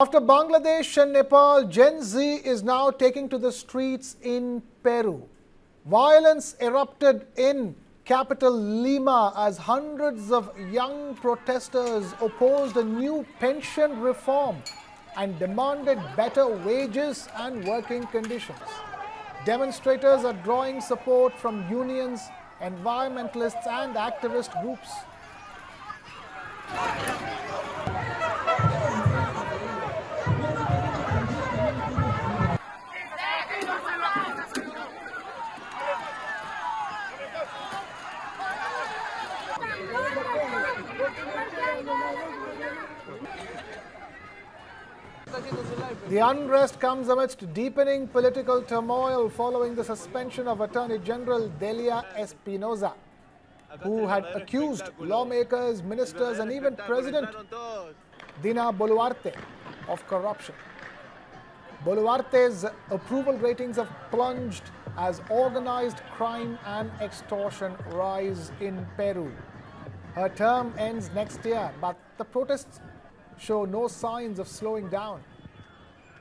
After Bangladesh and Nepal, Gen Z is now taking to the streets in Peru. Violence erupted in capital Lima as hundreds of young protesters opposed a new pension reform and demanded better wages and working conditions. Demonstrators are drawing support from unions, environmentalists and activist groups. The unrest comes amidst deepening political turmoil following the suspension of Attorney General Delia Espinoza, who had accused lawmakers, ministers and even President Dina Boluarte of corruption. Boluarte's approval ratings have plunged as organized crime and extortion rise in Peru. Her term ends next year, but the protests show no signs of slowing down.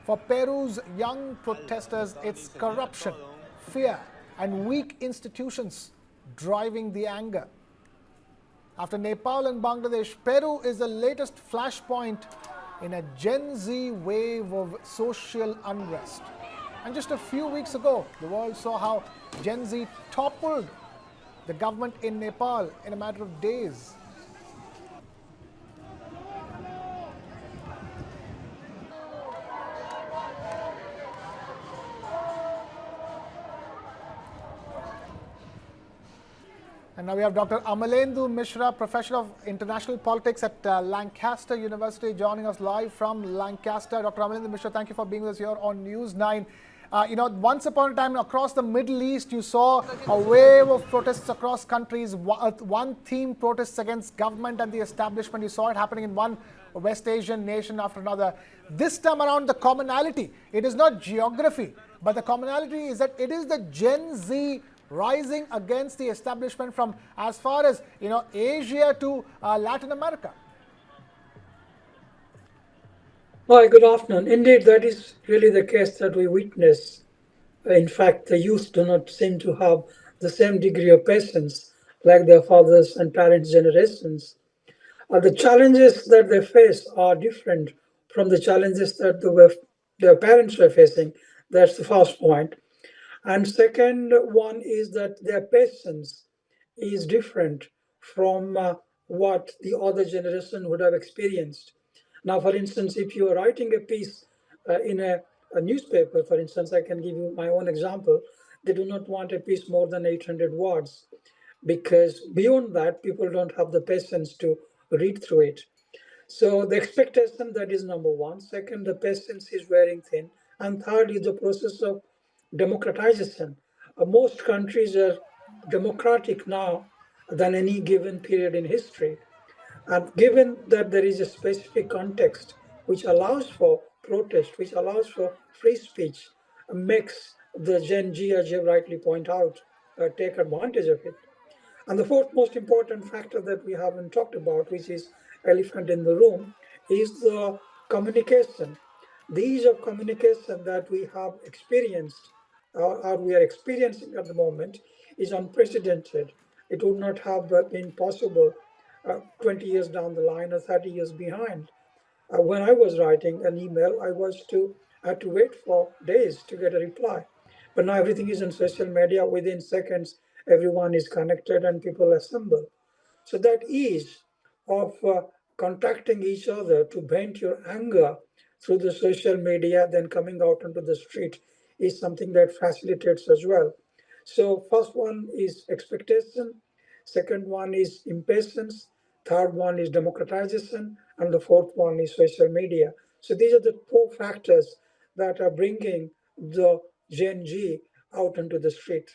For Peru's young protesters, it's corruption, fear, and weak institutions driving the anger. After Nepal and Bangladesh, Peru is the latest flashpoint in a Gen Z wave of social unrest. And just a few weeks ago, the world saw how Gen Z toppled the government in Nepal in a matter of days. And now we have Dr. Amalendu Mishra, Professor of International Politics at Lancaster University, joining us live from Lancaster. Dr. Amalendu Mishra, thank you for being with us here on News 9. Once upon a time across the Middle East, you saw a wave of protests across countries, one theme protests against government and the establishment. You saw it happening in one West Asian nation after another. This time around, the commonality, it is not geography, but the commonality is that it is the Gen Z rising against the establishment from as far as Asia to Latin America. Hi, good afternoon. Indeed, that is really the case that we witness. In fact, the youth do not seem to have the same degree of patience like their fathers and parents' generations. The challenges that they face are different from the challenges that their parents were facing. That's the first point. And second one is that their patience is different from what the other generation would have experienced. Now, for instance, if you are writing a piece in a newspaper, for instance, I can give you my own example. They do not want a piece more than 800 words because beyond that, people don't have the patience to read through it. So the expectation, that is number one. Second, the patience is wearing thin. And third is the process of democratization. Most countries are democratic now than any given period in history. And given that there is a specific context which allows for protest, which allows for free speech, makes the Gen Z, as you rightly point out, take advantage of it. And the fourth most important factor that we haven't talked about, which is elephant in the room, is the communication. The ease of communication that we have experienced or we are experiencing at the moment is unprecedented. It would not have been possible 20 years down the line or 30 years behind. When I was writing an email, I had to wait for days to get a reply. But now everything is on social media. Within seconds, everyone is connected and people assemble. So that ease of contacting each other to vent your anger through the social media, then coming out onto the street, is something that facilitates as well. So first one is expectation, second one is impatience, third one is democratization, and the fourth one is social media. So these are the four factors that are bringing the Gen Z out into the street.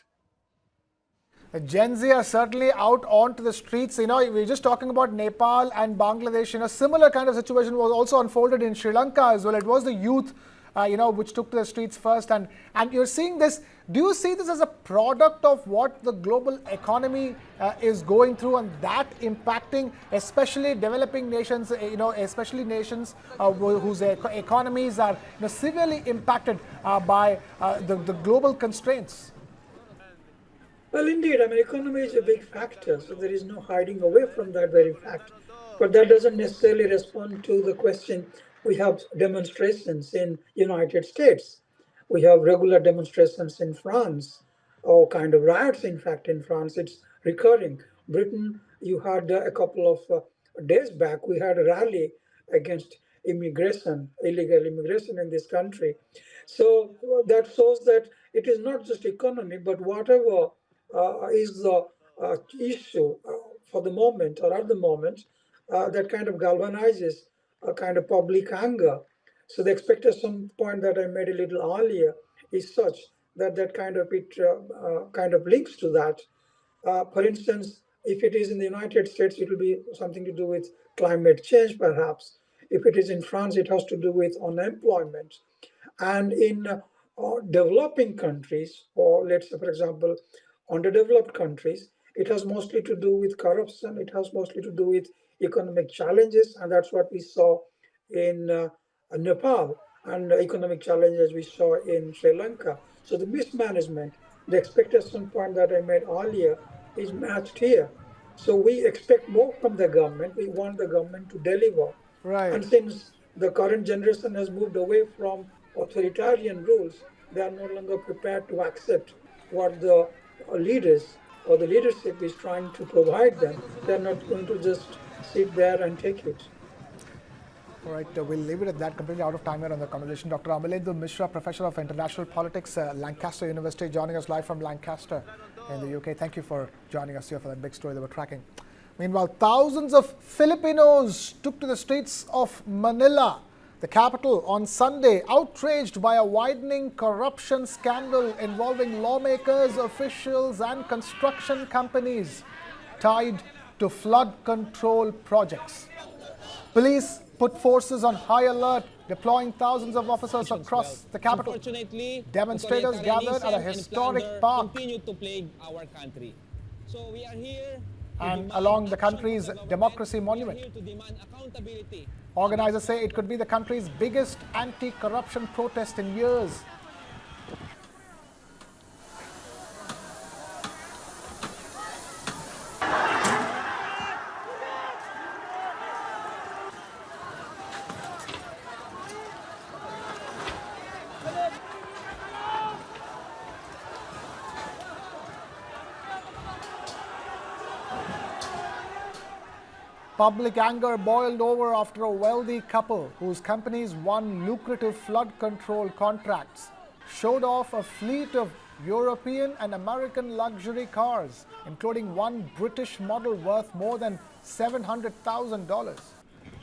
Gen Z are certainly out onto the streets. We're just talking about Nepal and Bangladesh. Similar kind of situation was also unfolded in Sri Lanka as well. It was the youth which took to the streets first. And you're seeing this. Do you see this as a product of what the global economy is going through, and that impacting especially developing nations, especially nations whose economies are severely impacted by the global constraints? Well, indeed, economy is a big factor, so there is no hiding away from that very fact. But that doesn't necessarily respond to the question. We have demonstrations in United States. We have regular demonstrations in France, or kind of riots, in fact, in France. It's recurring. Britain, you had a couple of days back, we had a rally against immigration, illegal immigration in this country. So that shows that it is not just economy, but whatever is the issue for the moment or at the moment that kind of galvanizes a kind of public anger. So the expectation point that I made a little earlier is such that kind of links to that. For instance, if it is in the United States, it will be something to do with climate change, perhaps. If it is in France, it has to do with unemployment. And in developing countries, or let's say, for example, underdeveloped countries, it has mostly to do with corruption, it has mostly to do with economic challenges, and that's what we saw in Nepal, and economic challenges we saw in Sri Lanka. So the mismanagement, the expectation point that I made earlier is matched here. So we expect more from the government. We want the government to deliver. Right. And since the current generation has moved away from authoritarian rules, they are no longer prepared to accept what the leaders or the leadership is trying to provide them. They're not going to just sit there and take it. All right, we'll leave it at that. Completely out of time here on the conversation. Dr. Amalendra Mishra, Professor of International Politics, Lancaster University, joining us live from Lancaster in the UK. Thank you for joining us here for that big story that we're tracking. Meanwhile, thousands of Filipinos took to the streets of Manila, the capital, on Sunday, outraged by a widening corruption scandal involving lawmakers, officials, and construction companies tied to flood control projects. Police put forces on high alert, deploying thousands of officers across the capital. Demonstrators gathered at a historic park continue to plague our country. So we are here and along the country's democracy monument. Organizers say it could be the country's biggest anti-corruption protest in years. Public anger boiled over after a wealthy couple whose companies won lucrative flood control contracts showed off a fleet of European and American luxury cars, including one British model worth more than $700,000.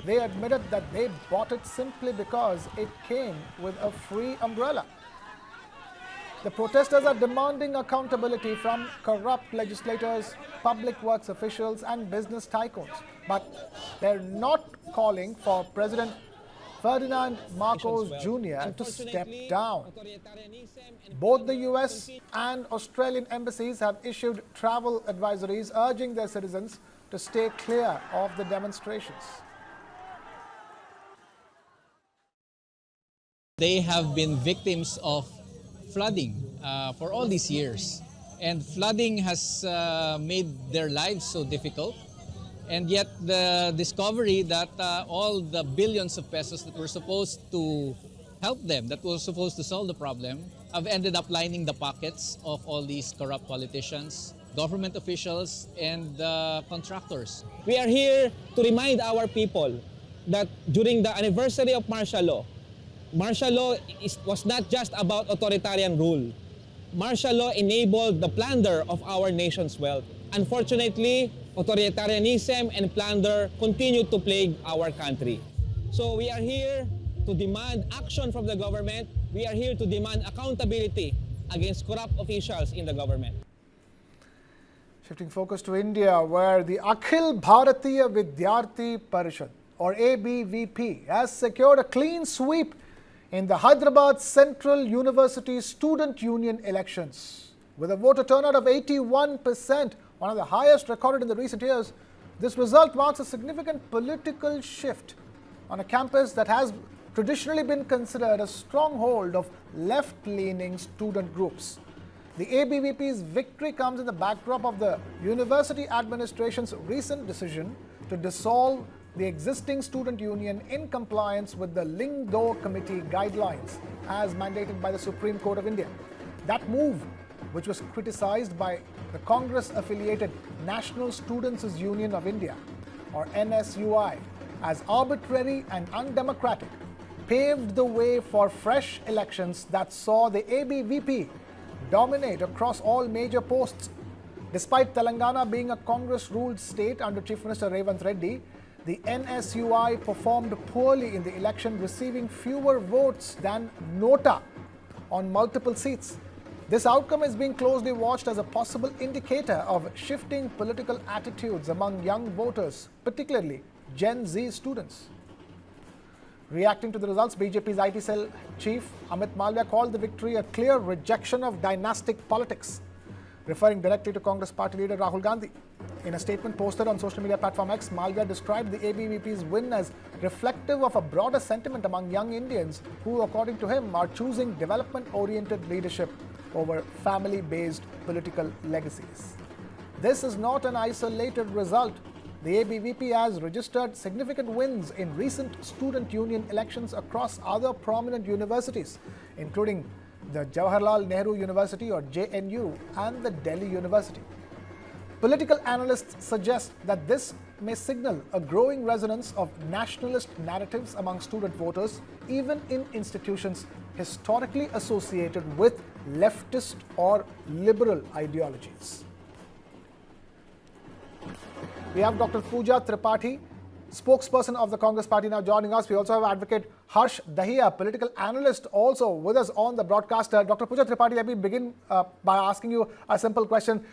They admitted that they bought it simply because it came with a free umbrella. The protesters are demanding accountability from corrupt legislators, public works officials, and business tycoons. But they're not calling for President Ferdinand Marcos Jr. to step down. Both the US and Australian embassies have issued travel advisories urging their citizens to stay clear of the demonstrations. They have been victims of flooding for all these years, and flooding has made their lives so difficult. And yet the discovery that all the billions of pesos that were supposed to help them, that were supposed to solve the problem, have ended up lining the pockets of all these corrupt politicians, government officials, and contractors. We are here to remind our people that during the anniversary of martial law was not just about authoritarian rule. Martial law enabled the plunder of our nation's wealth. Unfortunately, authoritarianism and plunder continue to plague our country. So we are here to demand action from the government. We are here to demand accountability against corrupt officials in the government. Shifting focus to India, where the Akhil Bharatiya Vidyarthi Parishad, or ABVP, has secured a clean sweep in the Hyderabad Central University Student Union elections. With a voter turnout of 81%, one of the highest recorded in the recent years, this result marks a significant political shift on a campus that has traditionally been considered a stronghold of left-leaning student groups. The ABVP's victory comes in the backdrop of the university administration's recent decision to dissolve the existing student union in compliance with the Lingdo Committee guidelines as mandated by the Supreme Court of India. That move, which was criticized by the Congress-affiliated National Students' Union of India, or NSUI, as arbitrary and undemocratic, paved the way for fresh elections that saw the ABVP dominate across all major posts. Despite Telangana being a Congress-ruled state under Chief Minister Revanth Reddy, the NSUI performed poorly in the election, receiving fewer votes than Nota on multiple seats. This outcome is being closely watched as a possible indicator of shifting political attitudes among young voters, particularly Gen Z students. Reacting to the results, BJP's IT cell chief Amit Malviya called the victory a clear rejection of dynastic politics, referring directly to Congress party leader Rahul Gandhi. In a statement posted on social media platform X, Malviya described the ABVP's win as reflective of a broader sentiment among young Indians who, according to him, are choosing development-oriented leadership over family-based political legacies. This is not an isolated result. The ABVP has registered significant wins in recent student union elections across other prominent universities, including the Jawaharlal Nehru University, or JNU, and the Delhi University. Political analysts suggest that this may signal a growing resonance of nationalist narratives among student voters, even in institutions historically associated with leftist or liberal ideologies. We have Dr. Pooja Tripathi, spokesperson of the Congress party, now joining us. We also have Advocate Harsh Dahiya, political analyst, also with us on the broadcast. Dr. Pooja Tripathi, let me begin by asking you a simple question.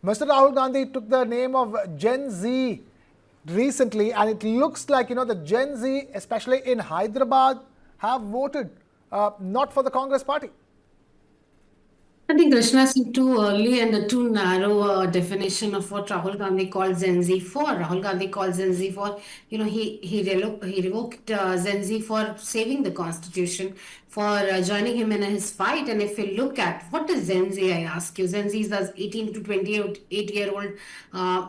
Mr. Rahul Gandhi took the name of Gen Z recently, and it looks like, the Gen Z, especially in Hyderabad, have voted not for the Congress party. I think Krishna said too early and a too narrow definition of what Rahul Gandhi called Gen Z for. Rahul Gandhi called Gen Z for, he revoked Gen Z for saving the constitution, for joining him in his fight. And if you look at what is Gen Z, I ask you, Gen Z is the 18 to 28-year-old,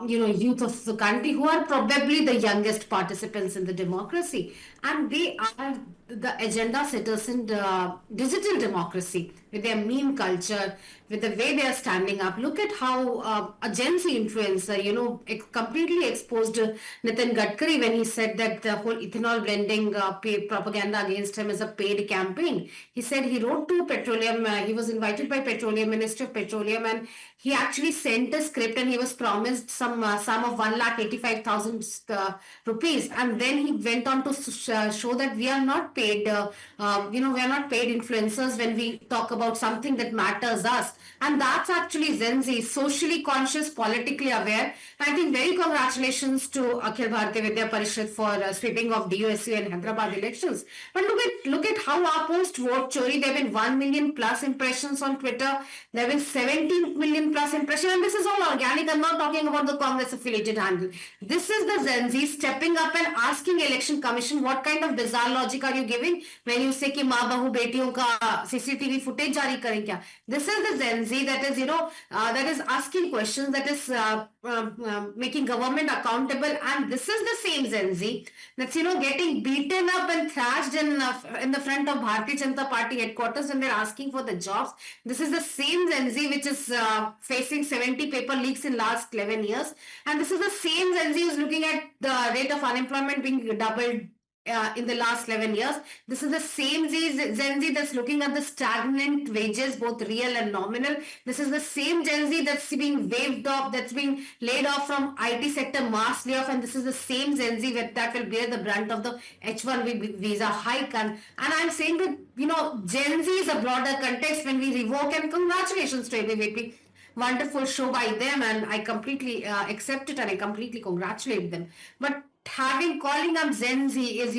youth of the country who are probably the youngest participants in the democracy, and they are the agenda setters in digital democracy with their meme culture, with the way they are standing up. Look at how a Gen Z influencer, completely exposed Nitin Gadkari when he said that the whole ethanol blending propaganda against him is a paid campaign. He said he wrote to petroleum, he was invited by petroleum, Minister of Petroleum, and he actually sent a script and he was promised some sum of 1,85,000 rupees. And then he went on to show that we are not paid, we are not paid influencers when we talk about something that matters us. And that's actually Gen Z, socially conscious, politically aware. I think very congratulations to Akhil Bharatiya Vidya Parishad for sweeping of DUSU and Hyderabad elections. But look at how our post vote chori. There have been 1 million plus impressions on Twitter. There have been 17 million plus impressions, and this is all organic. I'm not talking about the Congress affiliated handle. This is the Gen Z stepping up and asking Election Commission, what kind of bizarre logic are you giving when you say कि माँ बहू बेटियों का CCTV footage जारी करें क्या? This is the Gen Z that is that is asking questions, that is making government accountable, and this is the same Gen Z that's getting beaten up and thrashed in the front of Bharatiya Janata Party headquarters when they're asking for the jobs. This is the same Gen Z which is facing 70 paper leaks in last 11 years, and this is the same Gen Z who's looking at the rate of unemployment being doubled in the last 11 years. This is the same Gen Z that's looking at the stagnant wages, both real and nominal. This is the same Gen Z that's being waved off, that's being laid off from IT sector mass layoff, and this is the same Gen Z that will bear the brunt of the H1B visa hike. And I'm saying that, Gen Z is a broader context when we revoke, and congratulations to ABVP. Wonderful show by them, and I completely accept it and I completely congratulate them. But calling up Gen Z is,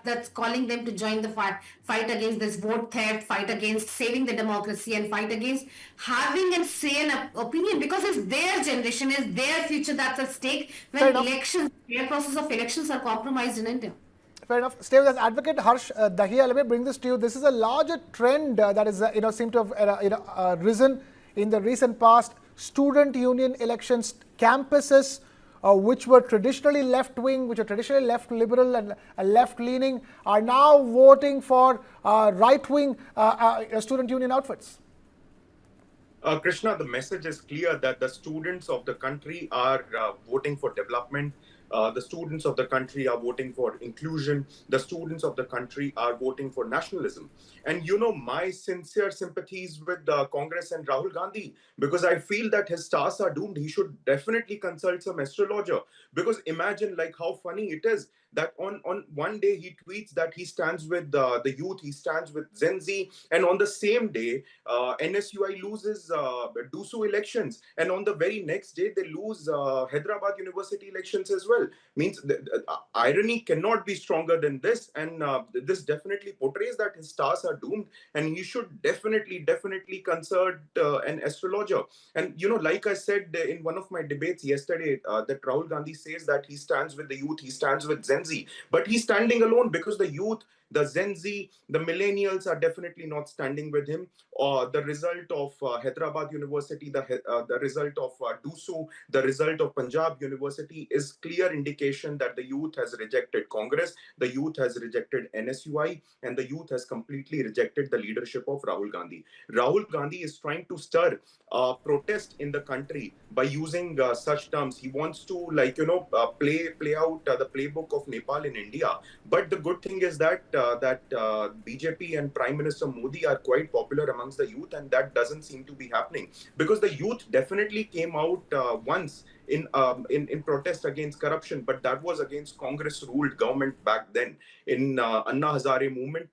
that's calling them to join the fight against this vote theft, fight against saving the democracy, and fight against having and say an opinion, because it's their generation, it's their future that's at stake Fair when enough. elections, the process of elections are compromised in India. Fair enough. Stay with us. Advocate Harsh Dahiya, let me bring this to you. This is a larger trend that is, seem to have risen in the recent past. Student union elections, campuses which were traditionally left-wing, which are traditionally left-liberal and left-leaning, are now voting for right-wing student union outfits. Krishna, the message is clear that the students of the country are voting for development. The students of the country are voting for inclusion. The students of the country are voting for nationalism. And my sincere sympathies with Congress and Rahul Gandhi, because I feel that his stars are doomed. He should definitely consult some astrologer, because imagine like how funny it is that on one day he tweets that he stands with the youth, he stands with Gen Z, and on the same day NSUI loses DUSU elections, and on the very next day they lose Hyderabad University elections as well. Means the irony cannot be stronger than this, and this definitely portrays that his stars are doomed, and he should definitely consult an astrologer. And like I said in one of my debates yesterday, that Rahul Gandhi says that he stands with the youth, he stands with Gen Z, but he's standing alone, because the youth, the Gen Z, the millennials are definitely not standing with him. The result of Hyderabad University, the result of DUSU, the result of Punjab University is clear indication that the youth has rejected Congress, the youth has rejected NSUI, and the youth has completely rejected the leadership of Rahul Gandhi. Rahul Gandhi is trying to stir protest in the country by using such terms. He wants to play out the playbook of Nepal in India. But the good thing is that BJP and Prime Minister Modi are quite popular amongst the youth, and that doesn't seem to be happening, because the youth definitely came out once in protest against corruption, but that was against Congress ruled government back then. In Anna Hazare movement,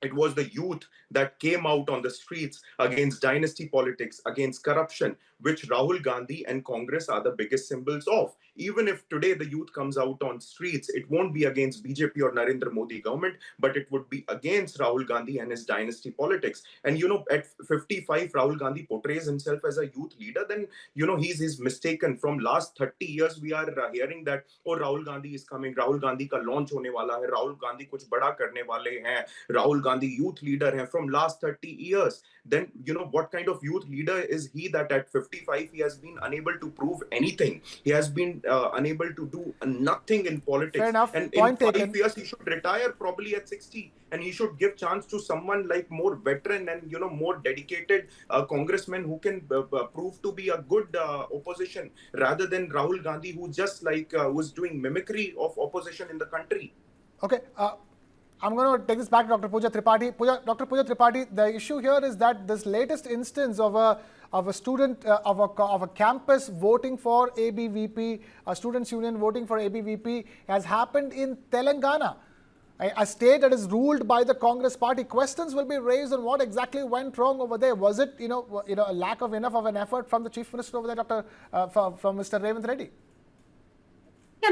it was the youth that came out on the streets against dynasty politics, against corruption, which Rahul Gandhi and Congress are the biggest symbols of. Even if today the youth comes out on streets, it won't be against BJP or Narendra Modi government, but it would be against Rahul Gandhi and his dynasty politics. And at 55, Rahul Gandhi portrays himself as a youth leader. Then he's mistaken. From last 30 years, we are hearing that, oh, Rahul Gandhi is coming, Rahul Gandhi ka launch hone wala hai, Rahul Gandhi kuch bada karne wale hain, Rahul Gandhi youth leader hai from last 30 years. Then what kind of youth leader is he, that at 55 he has been unable to prove anything? He has been unable to do nothing in politics. Fair enough. And Point in 5 taken. years he should retire probably at 60, and he should give chance to someone like more veteran and more dedicated congressman who can prove to be a good opposition, rather than Rahul Gandhi, who just was doing mimicry of opposition in the country. Okay. I'm going to take this back to Dr. Pooja Tripathi. Dr. Pooja Tripathi, the issue here is that this latest instance of a student of a campus voting for ABVP, a students' union voting for ABVP, has happened in Telangana, a state that is ruled by the Congress party. Questions will be raised on what exactly went wrong over there. Was it a lack of enough of an effort from the Chief Minister over there, from Mr. Revanth Reddy? Yeah,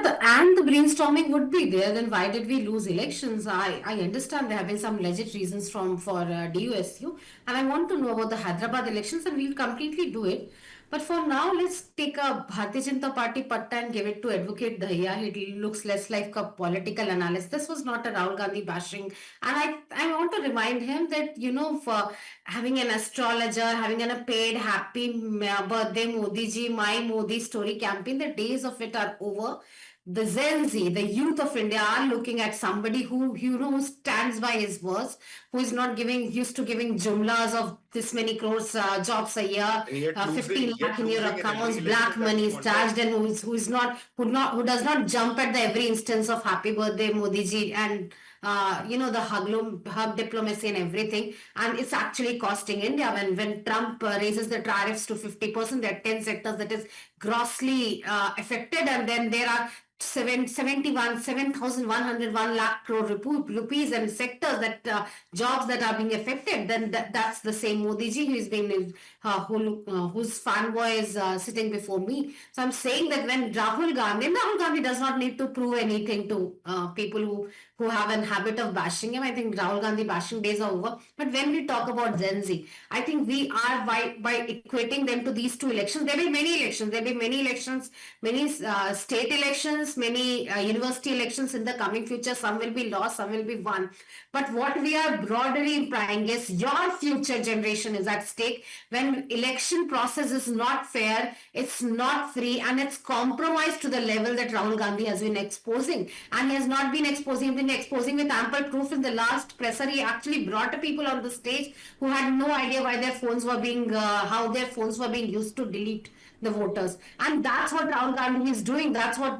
the brainstorming would be there. Then why did we lose elections? I understand there have been some legit reasons for DUSU, and I want to know about the Hyderabad elections, and we'll completely do it. But for now, let's take a Bharatiya Janata Party patta and give it to Advocate Dahiya. It looks less like a political analyst. This was not a Rahul Gandhi bashing, and I want to remind him that for having an astrologer, having a paid happy birthday Modi ji, my Modi story campaign, the days of it are over. The Gen Z, the youth of India, are looking at somebody who who stands by his words, who is not used to giving jumlas of this many crores jobs a year, 15 lakh in your accounts, black money is charged, and who does not jump at the every instance of happy birthday Modi ji, and the hug diplomacy and everything. And it's actually costing India. When Trump raises the tariffs to 50%, there are 10 sectors that is grossly affected, and then there are 7,101 lakh crore rupees and sectors that jobs that are being affected, then that's the same Modi ji who is being whose fanboy is sitting before me. So I'm saying that when Rahul Gandhi does not need to prove anything to people who have an habit of bashing him. I think Rahul Gandhi bashing days are over. But when we talk about Gen Z, I think we are by equating them to these two elections. There will be many elections. There will be many elections, many state elections, many university elections in the coming future. Some will be lost, some will be won. But what we are broadly implying is your future generation is at stake. When election process is not fair, it's not free, and it's compromised to the level that Rahul Gandhi has been exposing. And he has not been exposing, been exposing with ample proof. In the last presser, he actually brought people on the stage who had no idea why their phones were being, how their phones were being used to delete the voters. And that's what Rahul Gandhi is doing. That's where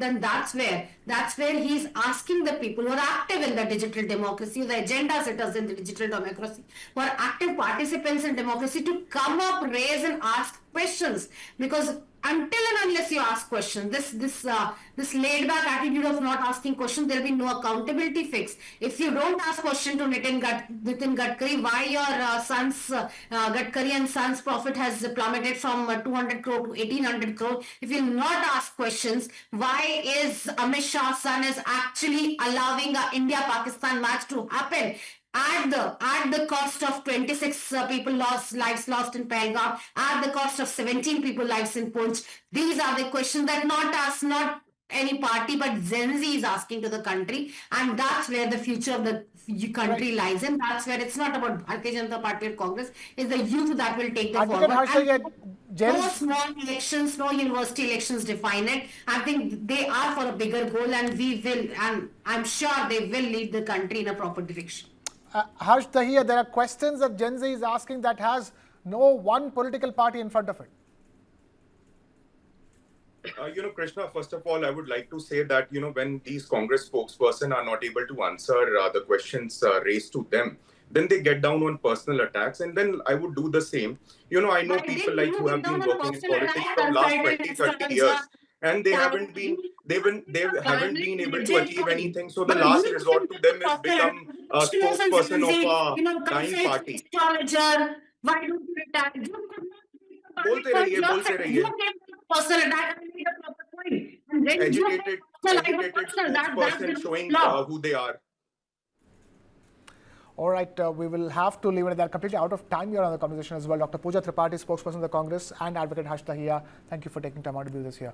he's asking the people who are active in the digital democracy, the agenda setters in the digital democracy, who are active participants in democracy, to come up, raise and ask questions. Because until and unless you ask questions, this laid back attitude of not asking questions, there will be no accountability fix. If you don't ask question to Nitin Gadkari why your son's Gadkari and son's profit has plummeted from 200 crore to 1800 crore, if you not ask questions, why is Amit Shah's son is actually allowing a India-Pakistan match to happen at the cost of 26 lives lost in Pahalgam, at the cost of 17 people lives in Punch? These are the questions that not us, not any party, but Gen Z is asking to the country, and that's where the future of the country lies in. That's where it's not about Bharatiya Janata Party or Congress. It's the youth that will take the Advocate forward. Harshaya, No small elections, no university elections define it. I think they are for a bigger goal, and we will, and I'm sure they will lead the country in a proper direction. Harsh Dahiya, there are questions that Gen Z is asking that has no one political party in front of it. Krishna, first of all, I would like to say that, when these Congress spokesperson are not able to answer the questions raised to them, then they get down on personal attacks, and then I would do the same. I know people like who have been working in politics from last 20, 30 years, and they haven't been able to achieve anything. So the last resort to them is become a spokesperson of a dying party. Why don't you attack? You could not बोलते रहिए. personal attack and made a proper point. And then Educated spokesperson showing who they are. All right, we will have to leave it at that. Completely out of time here on the conversation as well. Dr. Pooja Tripathi, spokesperson of the Congress, and Advocate Harsh Dahiya, thank you for taking time out to do this here.